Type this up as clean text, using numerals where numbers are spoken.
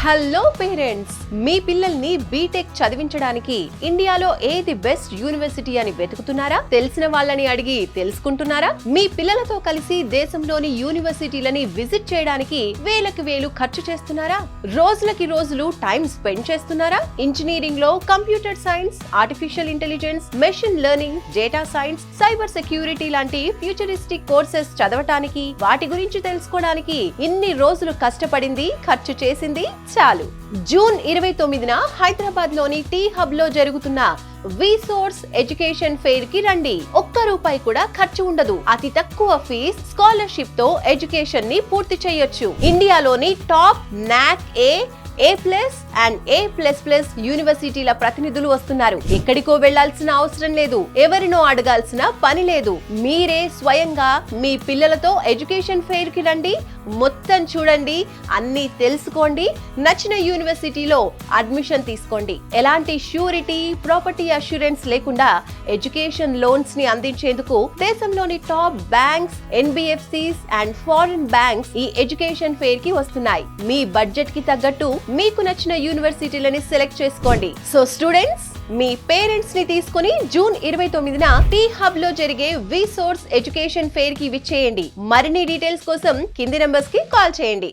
Hello parents, మీ పిల్లల్ని BTech చదివించడానికి ఇండియాలో ఏది బెస్ట్ యూనివర్సిటీ అని వెతుకుతున్నారా? తెలిసిన వాళ్ళని అడిగి తెలుసుకుంటున్నారా? మీ పిల్లలతో కలిసి దేశంలోని యూనివర్సిటీలని విజిట్ చేయడానికి వేలకు వేలు ఖర్చు చేస్తున్నారా? రోజులకి రోజులు టైం స్పెండ్ చేస్తున్నారా? ఇంజనీరింగ్ లో computer science, artificial intelligence, machine learning, data science, cyber security లాంటి ఫ్యూచరిస్టిక్ కోర్సెస్ చదవటానికి, వాటి గురించి తెలుసుకోవడానికి ఇన్ని రోజులు కష్టపడింది, ఖర్చు చేసింది చాలు. జూన్ 29న హైదరాబాద్ లోని టీ హబ్ లో జరుగుతున్న విసోర్స్ ఎడ్యుకేషన్ ఫెయిర్ కి రండి. ఒక్క రూపాయి కూడా ఖర్చు ఉండదు. అతి తక్కువ ఫీజ్, స్కాలర్షిప్ తో ఎడ్యుకేషన్ ని పూర్తి చేయొచ్చు. ఇండియాలోని టాప్ నాక్ A+ అండ్ A++ యూనివర్సిటీల ప్రతినిధులు వస్తున్నారు. ఎక్కడికో వెళ్లాల్సిన అవసరం లేదు, ఎవరినో అడగాల్సిన పని లేదు. మీరే స్వయంగా మీ పిల్లలతో ఎడ్యుకేషన్ ఫెయిర్ కి రండి, మొత్తం చూడండి, అన్ని తెలుసుకోండి, నచ్చిన యూనివర్సిటీలో అడ్మిషన్ తీసుకోండి. ఎలాంటి ష్యూరిటీ, ప్రాపర్టీ అష్యూరెన్స్ లేకుండా ఎడ్యుకేషన్ లోన్స్ ని అందించేందుకు దేశంలోని top banks, NBFCs and foreign banks ఈ ఎడ్యుకేషన్ ఫెయిర్ కి వస్తున్నాయి. మీ బడ్జెట్ కి తగ్గట్టు మీకు నచ్చిన యూనివర్సిటీలని సెలెక్ట్ చేసుకోండి. సో స్టూడెంట్స్, మీ పేరెంట్స్ ని తీసుకుని జూన్ 29న టీ హబ్ లో జరిగే విసోర్స్ ఎడ్యుకేషన్ ఫెయిర్ కి విచ్చేయండి. మరిన్ని డీటెయిల్స్ కోసం కింది నంబర్స్ కి కాల్ చేయండి.